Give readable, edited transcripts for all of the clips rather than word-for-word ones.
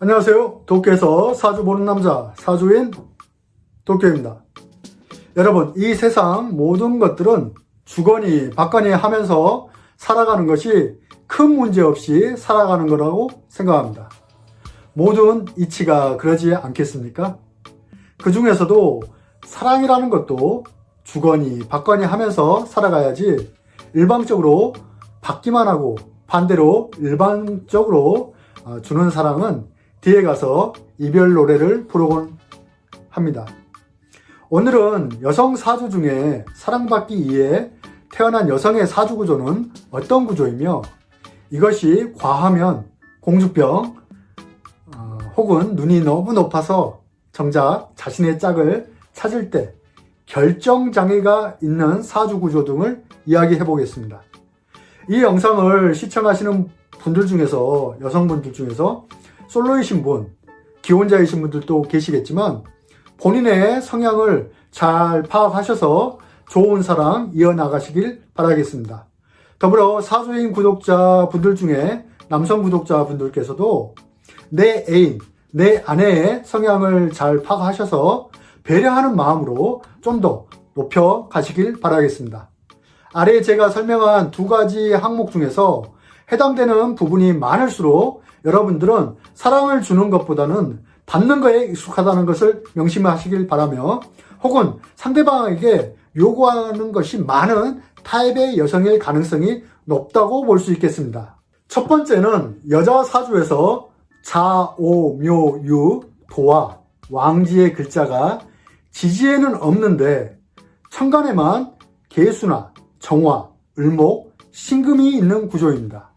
안녕하세요. 도쿄에서 사주 보는 남자 사주인 도쿄입니다. 여러분, 이 세상 모든 것들은 주거니 받거니 하면서 살아가는 것이 큰 문제 없이 살아가는 거라고 생각합니다. 모든 이치가 그러지 않겠습니까? 그 중에서도 사랑이라는 것도 주거니 받거니 하면서 살아가야지 일방적으로 받기만 하고 반대로 일방적으로 주는 사랑은 뒤에 가서 이별 노래를 부르곤 합니다. 오늘은 여성 사주 중에 사랑받기 이에 태어난 여성의 사주 구조는 어떤 구조이며 이것이 과하면 공주병 혹은 눈이 너무 높아서 정작 자신의 짝을 찾을 때 결정장애가 있는 사주 구조 등을 이야기해 보겠습니다. 이 영상을 시청하시는 분들 중에서 여성분들 중에서 솔로이신 분, 기혼자이신 분들도 계시겠지만 본인의 성향을 잘 파악하셔서 좋은 사랑 이어나가시길 바라겠습니다. 더불어 사주인 구독자분들 중에 남성 구독자분들께서도 내 애인, 내 아내의 성향을 잘 파악하셔서 배려하는 마음으로 좀 더 높여 가시길 바라겠습니다. 아래 제가 설명한 두 가지 항목 중에서 해당되는 부분이 많을수록 여러분들은 사랑을 주는 것보다는 받는 거에 익숙하다는 것을 명심하시길 바라며 혹은 상대방에게 요구하는 것이 많은 타입의 여성일 가능성이 높다고 볼 수 있겠습니다. 첫 번째는 여자 사주에서 자, 오, 묘, 유, 도와, 왕지의 글자가 지지에는 없는데 천간에만 개수나 정화, 을목, 신금이 있는 구조입니다.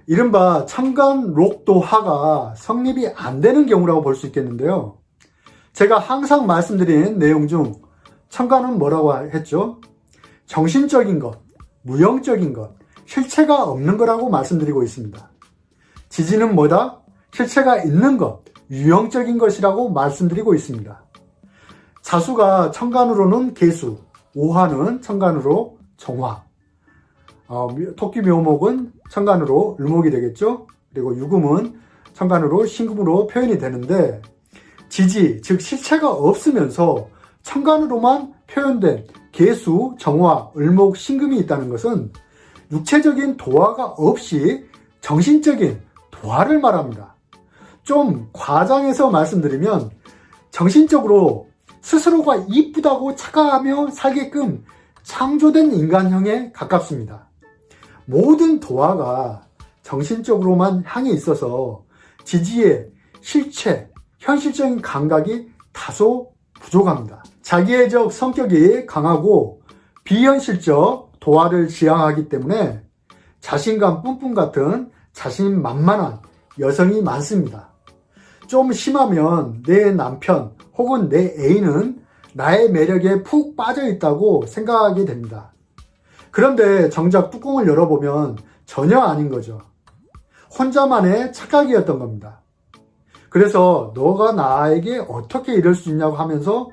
이른바 천간 록도화가 성립이 안 되는 경우라고 볼 수 있겠는데요. 제가 항상 말씀드린 내용 중 천간은 뭐라고 했죠? 정신적인 것, 무형적인 것, 실체가 없는 거라고 말씀드리고 있습니다. 지지는 뭐다? 실체가 있는 것, 유형적인 것이라고 말씀드리고 있습니다. 자수가 천간으로는 개수, 오화는 천간으로 정화, 토끼 묘목은 천간으로 을목이 되겠죠. 그리고 유금은 천간으로 신금으로 표현이 되는데 지지, 즉 실체가 없으면서 천간으로만 표현된 개수, 정화, 을목, 신금이 있다는 것은 육체적인 도화가 없이 정신적인 도화를 말합니다. 좀 과장해서 말씀드리면 정신적으로 스스로가 이쁘다고 착각하며 살게끔 창조된 인간형에 가깝습니다. 모든 도화가 정신적으로만 향해 있어서 지지의 실체, 현실적인 감각이 다소 부족합니다. 자기애적 성격이 강하고 비현실적 도화를 지향하기 때문에 자신감 뿜뿜 같은 자신만만한 여성이 많습니다. 좀 심하면 내 남편 혹은 내 애인은 나의 매력에 푹 빠져 있다고 생각하게 됩니다. 그런데 정작 뚜껑을 열어보면 전혀 아닌 거죠. 혼자만의 착각이었던 겁니다. 그래서 너가 나에게 어떻게 이럴 수 있냐고 하면서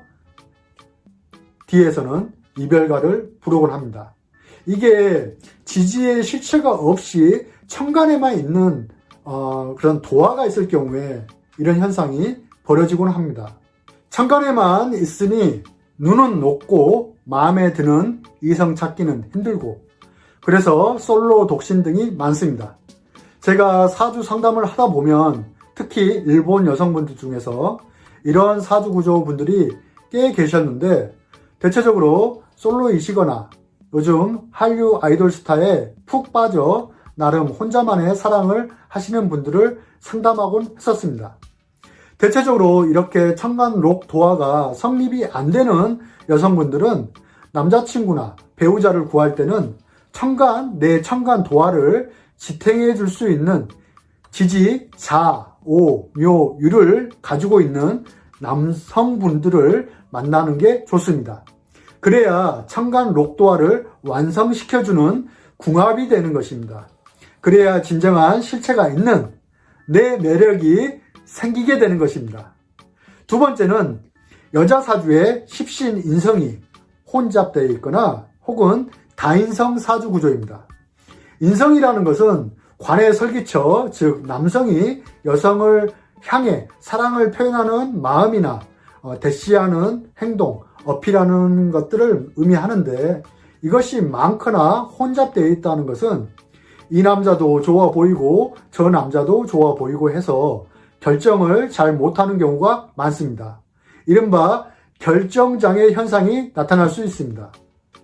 뒤에서는 이별가를 부르곤 합니다. 이게 지지의 실체가 없이 천간에만 있는 그런 도화가 있을 경우에 이런 현상이 벌어지곤 합니다. 천간에만 있으니 눈은 높고 마음에 드는 이성 찾기는 힘들고 그래서 솔로 독신 등이 많습니다. 제가 사주 상담을 하다 보면 특히 일본 여성분들 중에서 이런 사주 구조분들이 꽤 계셨는데 대체적으로 솔로이시거나 요즘 한류 아이돌 스타에 푹 빠져 나름 혼자만의 사랑을 하시는 분들을 상담하곤 했었습니다. 대체적으로 이렇게 천간 록 도화가 성립이 안 되는 여성분들은 남자친구나 배우자를 구할 때는 내 천간 도화를 지탱해 줄 수 있는 지지, 자, 오, 묘, 유를 가지고 있는 남성분들을 만나는 게 좋습니다. 그래야 천간 록 도화를 완성시켜주는 궁합이 되는 것입니다. 그래야 진정한 실체가 있는 내 매력이 생기게 되는 것입니다. 두 번째는 여자 사주에 십신 인성이 혼잡되어 있거나 혹은 다인성 사주 구조입니다. 인성이라는 것은 관의 설기처, 즉 남성이 여성을 향해 사랑을 표현하는 마음이나 대시하는 행동, 어필하는 것들을 의미하는데, 이것이 많거나 혼잡되어 있다는 것은 이 남자도 좋아 보이고 저 남자도 좋아 보이고 해서 결정을 잘 못하는 경우가 많습니다. 이른바 결정장애 현상이 나타날 수 있습니다.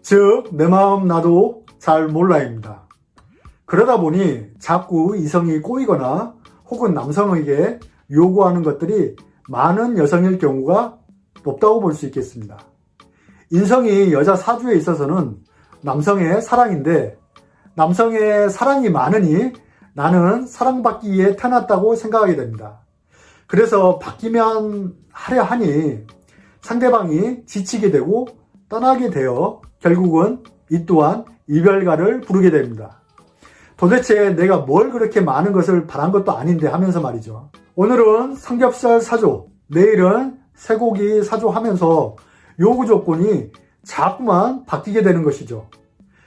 즉, 내 마음 나도 잘 몰라입니다. 그러다 보니 자꾸 이성이 꼬이거나 혹은 남성에게 요구하는 것들이 많은 여성일 경우가 높다고 볼 수 있겠습니다. 인성이 여자 사주에 있어서는 남성의 사랑인데, 남성의 사랑이 많으니 나는 사랑받기 위해 태어났다고 생각하게 됩니다. 그래서 받기만 하려 하니 상대방이 지치게 되고 떠나게 되어 결국은 이 또한 이별가를 부르게 됩니다. 도대체 내가 뭘 그렇게 많은 것을 바란 것도 아닌데 하면서 말이죠. 오늘은 삼겹살 사줘, 내일은 쇠고기 사줘 하면서 요구 조건이 자꾸만 바뀌게 되는 것이죠.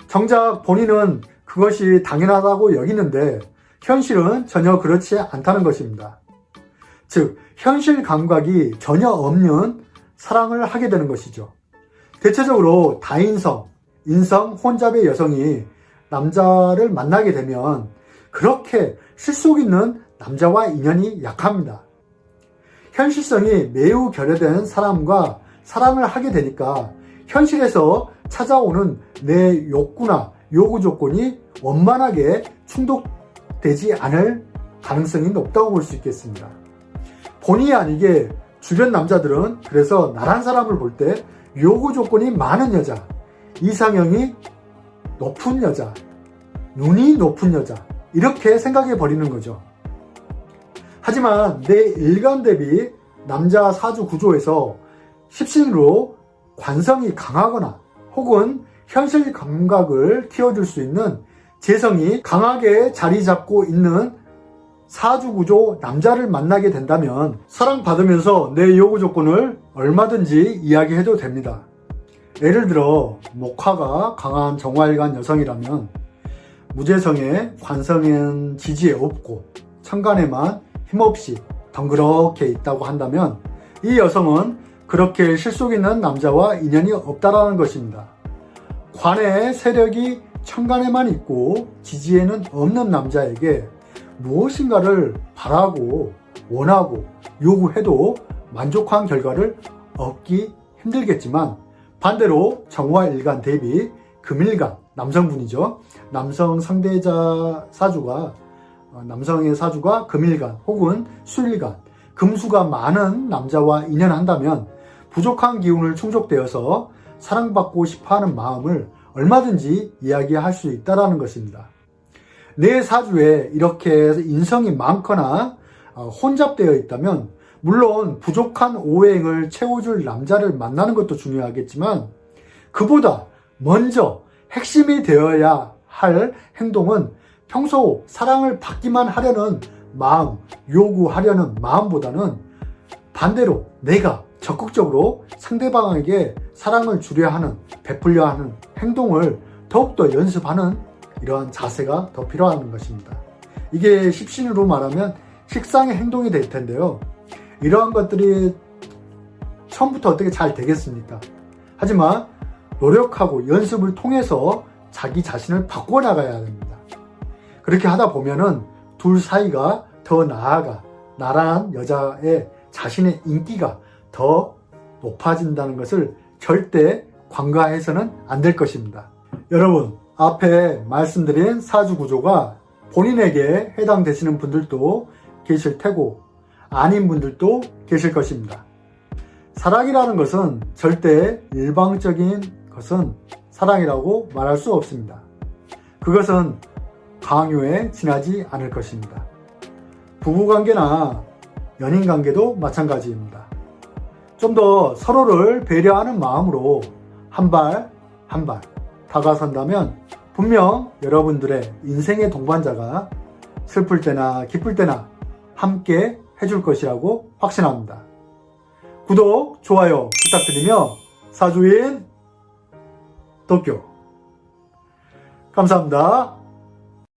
정작 본인은 그것이 당연하다고 여기는데 현실은 전혀 그렇지 않다는 것입니다. 즉, 현실 감각이 전혀 없는 사랑을 하게 되는 것이죠. 대체적으로 다인성, 인성 혼잡의 여성이 남자를 만나게 되면 그렇게 실속 있는 남자와 인연이 약합니다. 현실성이 매우 결여된 사람과 사랑을 하게 되니까 현실에서 찾아오는 내 욕구나 요구 조건이 원만하게 충족되지 않을 가능성이 높다고 볼 수 있겠습니다. 본의 아니게 주변 남자들은 그래서 나란 사람을 볼 때 요구 조건이 많은 여자, 이상형이 높은 여자, 눈이 높은 여자, 이렇게 생각해 버리는 거죠. 하지만 내 일간 대비 남자 사주 구조에서 십신으로 관성이 강하거나 혹은 현실 감각을 키워줄 수 있는 재성이 강하게 자리 잡고 있는 사주 구조 남자를 만나게 된다면 사랑받으면서 내 요구 조건을 얼마든지 이야기해도 됩니다. 예를 들어 목화가 강한 정화일간 여성이라면 무재성에 관성은 지지에 없고 천간에만 힘없이 덩그렇게 있다고 한다면 이 여성은 그렇게 실속 있는 남자와 인연이 없다라는 것입니다. 관의 세력이 천간에만 있고 지지에는 없는 남자에게 무엇인가를 바라고 원하고 요구해도 만족한 결과를 얻기 힘들겠지만, 반대로 정화일간 대비 금일간, 남성분이죠. 남성 상대자 사주가 남성의 사주가 금일간 혹은 수일간, 금수가 많은 남자와 인연한다면 부족한 기운을 충족되어서 사랑받고 싶어하는 마음을 얼마든지 이야기할 수 있다는 것입니다. 내 사주에 이렇게 인성이 많거나 혼잡되어 있다면 물론 부족한 오행을 채워줄 남자를 만나는 것도 중요하겠지만, 그보다 먼저 핵심이 되어야 할 행동은 평소 사랑을 받기만 하려는 마음, 요구하려는 마음보다는 반대로 내가 적극적으로 상대방에게 사랑을 주려 하는, 베풀려 하는 행동을 더욱더 연습하는 이러한 자세가 더 필요한 것입니다. 이게 십신으로 말하면 식상의 행동이 될 텐데요. 이러한 것들이 처음부터 어떻게 잘 되겠습니까? 하지만 노력하고 연습을 통해서 자기 자신을 바꿔나가야 됩니다. 그렇게 하다 보면은 둘 사이가 더 나아가 나란 여자의 자신의 인기가 더 높아진다는 것을 절대 관과해서는 안 될 것입니다. 여러분, 앞에 말씀드린 사주 구조가 본인에게 해당되시는 분들도 계실 테고 아닌 분들도 계실 것입니다. 사랑이라는 것은 절대 일방적인 것은 사랑이라고 말할 수 없습니다. 그것은 강요에 지나지 않을 것입니다. 부부관계나 연인관계도 마찬가지입니다. 좀 더 서로를 배려하는 마음으로 한 발 한 발 다가선다면 분명 여러분들의 인생의 동반자가 슬플 때나 기쁠 때나 함께 해줄 것이라고 확신합니다. 구독, 좋아요 부탁드리며 사주인 도쿄 감사합니다.